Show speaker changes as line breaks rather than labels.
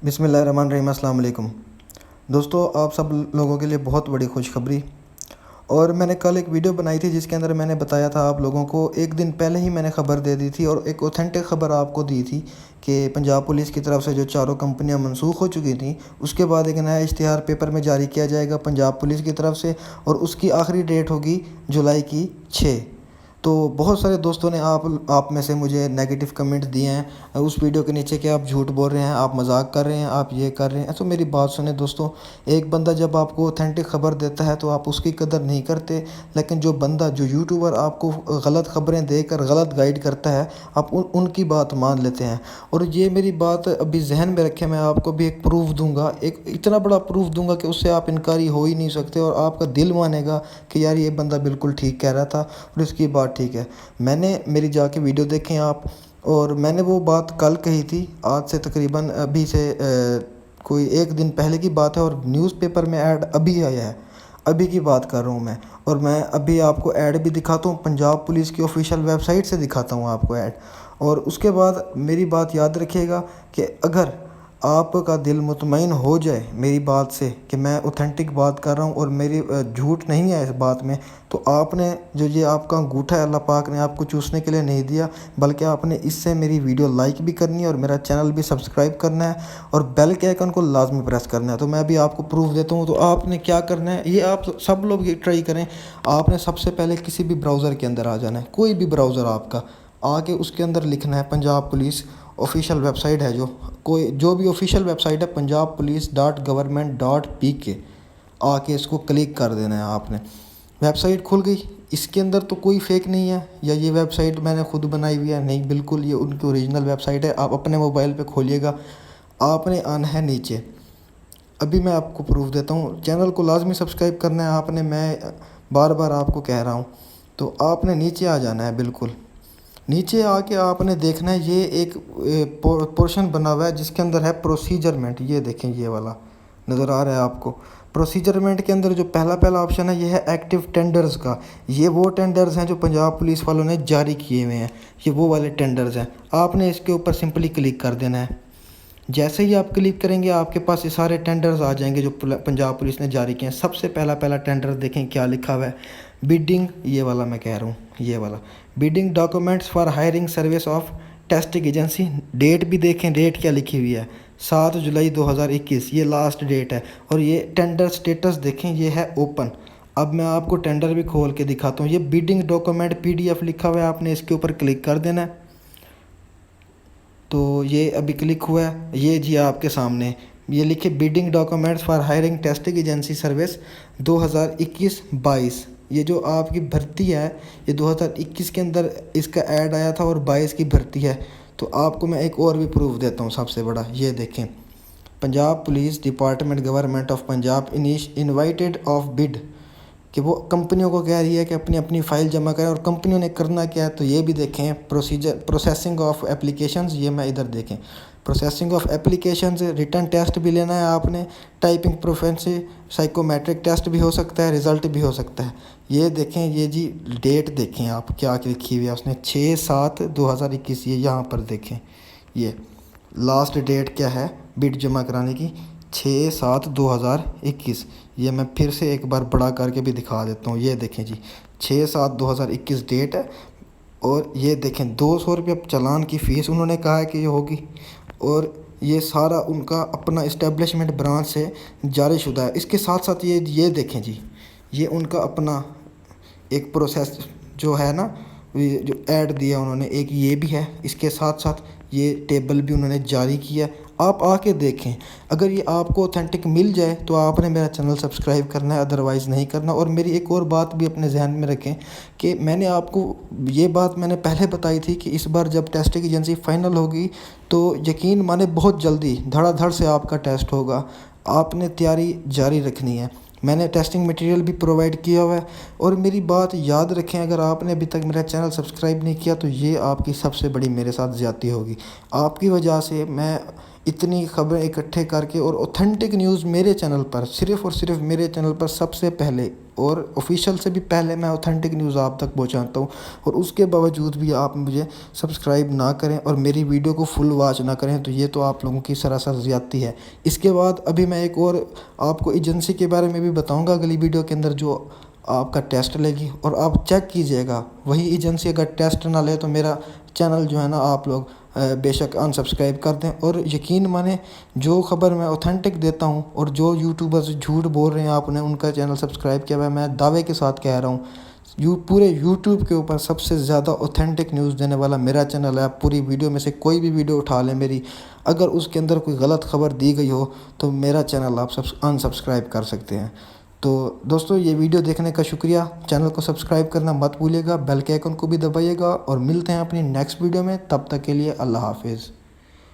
बिस्मिल्लाहिर्रहमानिर्रहीम। अस्सलाम वालेकुम दोस्तों, आप सब लोगों के लिए बहुत बड़ी खुशखबरी। और मैंने कल एक वीडियो बनाई थी जिसके अंदर मैंने बताया था आप लोगों को, एक दिन पहले ही मैंने ख़बर दे दी थी और एक ऑथेंटिक ख़बर आपको दी थी कि पंजाब पुलिस की तरफ से जो चारों कंपनियां मनसूख हो चुकी थी, उसके बाद एक नया इश्तिहार पेपर में जारी किया जाएगा पंजाब पुलिस की तरफ से, और उसकी आखिरी डेट होगी जुलाई की 6। तो बहुत सारे दोस्तों ने आप में से मुझे नेगेटिव कमेंट दिए हैं उस वीडियो के नीचे कि आप झूठ बोल रहे हैं, आप मजाक कर रहे हैं, आप ये कर रहे हैं। तो मेरी बात सुने दोस्तों, एक बंदा जब आपको ऑथेंटिक ख़बर देता है तो आप उसकी कदर नहीं करते, लेकिन जो बंदा, जो यूट्यूबर आपको गलत ख़बरें देकर गलत गाइड करता है, आप उनकी बात मान लेते हैं। और ये मेरी बात अभी जहन में रखें, मैं आपको भी एक प्रूफ दूंगा, एक इतना बड़ा प्रूफ दूंगा कि उससे आप इनकारी हो ही नहीं सकते और आपका दिल मानेगा कि यार ये बंदा बिल्कुल ठीक कह रहा था और इसकी बात ठीक है। मैंने मेरी जाके वीडियो देखें आप, और मैंने वो बात कल कही थी, आज से तकरीबन अभी से कोई एक दिन पहले की बात है, और न्यूज़पेपर में ऐड अभी आया है, अभी की बात कर रहा हूँ मैं। और मैं अभी आपको ऐड भी दिखाता हूँ, पंजाब पुलिस की ऑफिशियल वेबसाइट से दिखाता हूँ आपको ऐड। और उसके बाद मेरी बात याद रखिएगा कि अगर आपका दिल मुतमईन हो जाए मेरी बात से कि मैं ऑथेंटिक बात कर रहा हूँ और मेरी झूठ नहीं है इस बात में, तो आपने जो ये आपका अंगूठा है, अल्लाह पाक ने आपको चूसने के लिए नहीं दिया, बल्कि आपने इससे मेरी वीडियो लाइक भी करनी है और मेरा चैनल भी सब्सक्राइब करना है और बेल के आइकन को लाजमी प्रेस करना है। तो मैं अभी आपको प्रूफ देता हूँ। तो आपने क्या करना है, ये आप सब लोग ये ट्राई करें। आपने सबसे पहले किसी भी ब्राउज़र के अंदर आ जाना है, कोई भी ब्राउज़र आपका, आके उसके अंदर लिखना है पंजाब पुलिस ऑफिशियल वेबसाइट है, जो भी ऑफिशियल वेबसाइट है punjabpolice.government.pk, आके इसको क्लिक कर देना है आपने। वेबसाइट खुल गई, इसके अंदर तो कोई फेक नहीं है या ये वेबसाइट मैंने खुद बनाई हुई है, नहीं, बिल्कुल ये उनकी ओरिजिनल वेबसाइट है। आप अपने मोबाइल पे खोलिएगा, आपने आना है नीचे। अभी मैं आपको प्रूफ देता हूँ, चैनल को लाजमी सब्सक्राइब करना है आपने, मैं बार बार आपको कह रहा हूँ। तो आपने नीचे आ जाना है, बिल्कुल नीचे आके आपने देखना है, ये एक पोर्शन बना हुआ है जिसके अंदर है प्रोसीजरमेंट। ये देखें, ये वाला नज़र आ रहा है आपको। प्रोसीजरमेंट के अंदर जो पहला पहला ऑप्शन है, ये है एक्टिव टेंडर्स का। ये वो टेंडर्स हैं जो पंजाब पुलिस वालों ने जारी किए हुए हैं, ये वो वाले टेंडर्स हैं। आपने इसके ऊपर सिंपली क्लिक कर देना है। जैसे ही आप क्लिक करेंगे आपके पास ये सारे टेंडर्स आ जाएंगे जो पंजाब पुलिस ने जारी किए हैं। सबसे पहला पहला टेंडर देखें क्या लिखा हुआ है, बिडिंग, ये वाला मैं कह रहा हूँ, ये वाला bidding documents for hiring service of testing agency. Date भी देखें, डेट क्या लिखी हुई है, 7 जुलाई 2021, ये लास्ट डेट है। और ये टेंडर स्टेटस देखें, ये है ओपन। अब मैं आपको टेंडर भी खोल के दिखाता हूँ। ये बिडिंग डॉक्यूमेंट PDF लिखा हुआ है, आपने इसके ऊपर क्लिक कर देना है। तो ये अभी क्लिक हुआ है, ये जी आपके सामने ये लिखे bidding documents for hiring testing agency service 2021-22। ये जो आपकी भर्ती है, ये 2021 के अंदर इसका ऐड आया था और 22 की भर्ती है। तो आपको मैं एक और भी प्रूफ देता हूँ सबसे बड़ा, ये देखें, Punjab police department government of Punjab invited of bid, कि वो कंपनियों को कह रही है कि अपनी अपनी फ़ाइल जमा करें। और कंपनियों ने करना क्या है, तो ये भी देखें, प्रोसेसिंग ऑफ एप्लीकेशंस, ये मैं इधर देखें, processing of applications, written test भी लेना है आपने, टाइपिंग प्रोफेंसी, साइकोमेट्रिक टेस्ट भी हो सकता है, रिज़ल्ट भी हो सकता है। ये देखें, ये जी डेट देखें आप क्या लिखी हुई है उसने, 6/7/2021, ये यहाँ पर देखें, ये लास्ट डेट क्या है बिड जमा कराने की, 6/7/2021। ये मैं फिर से एक बार बड़ा करके भी दिखा देता हूँ, ये देखें जी, 6/7/2021 डेट है। और ये देखें, 200 रुपये चालान की फ़ीस उन्होंने कहा है कि ये होगी। और ये सारा उनका अपना इस्टेब्लिशमेंट ब्रांच से जारी शुदा है। इसके साथ साथ ये देखें जी, ये उनका अपना एक प्रोसेस जो है ना, ये जो ऐड दिया उन्होंने, एक ये भी है, इसके साथ साथ ये टेबल भी उन्होंने जारी किया। आप आके देखें, अगर ये आपको ऑथेंटिक मिल जाए तो आपने मेरा चैनल सब्सक्राइब करना है, अदरवाइज़ नहीं करना। और मेरी एक और बात भी अपने जहन में रखें कि मैंने आपको ये बात मैंने पहले बताई थी कि इस बार जब टेस्टिंग एजेंसी फ़ाइनल होगी तो यकीन माने बहुत जल्दी धड़ाधड़ से आपका टेस्ट होगा। आपने तैयारी जारी रखनी है। मैंने टेस्टिंग मटेरियल भी प्रोवाइड किया हुआ है। और मेरी बात याद रखें, अगर आपने अभी तक मेरा चैनल सब्सक्राइब नहीं किया तो ये आपकी सबसे बड़ी मेरे साथ ज़्यादती होगी। आपकी वजह से मैं इतनी खबरें इकट्ठे करके और ऑथेंटिक न्यूज़ मेरे चैनल पर, सिर्फ़ और सिर्फ मेरे चैनल पर सबसे पहले اور آفیشیل سے بھی پہلے میں اوتھینٹک نیوز آپ تک پہنچاتا ہوں، اور اس کے باوجود بھی آپ مجھے سبسکرائب نہ کریں اور میری ویڈیو کو فل واچ نہ کریں، تو یہ تو آپ لوگوں کی سراسر زیادتی ہے۔ اس کے بعد ابھی میں ایک اور آپ کو ایجنسی کے بارے میں بھی بتاؤں گا اگلی ویڈیو کے اندر، جو آپ کا ٹیسٹ لے گی، اور آپ چیک کیجئے گا وہی ایجنسی اگر ٹیسٹ نہ لے تو میرا چینل جو ہے نا آپ لوگ بے شک انسبسکرائب کر دیں۔ اور یقین مانیں جو خبر میں اوتھینٹک دیتا ہوں اور جو یوٹیوبرز جھوٹ بول رہے ہیں آپ نے ان کا چینل سبسکرائب کیا ہوا ہے، میں دعوے کے ساتھ کہہ رہا ہوں پورے یوٹیوب کے اوپر سب سے زیادہ اوتھینٹک نیوز دینے والا میرا چینل ہے۔ آپ پوری ویڈیو میں سے کوئی بھی ویڈیو اٹھا لیں میری، اگر اس کے اندر کوئی غلط خبر دی گئی ہو تو میرا چینل آپ انسبسکرائب کر سکتے ہیں۔ تو دوستو یہ ویڈیو دیکھنے کا شکریہ، چینل کو سبسکرائب کرنا مت بھولیے گا، بیل کے آئیکن کو بھی دبائیے گا، اور ملتے ہیں اپنی نیکسٹ ویڈیو میں، تب تک کے لیے اللہ حافظ۔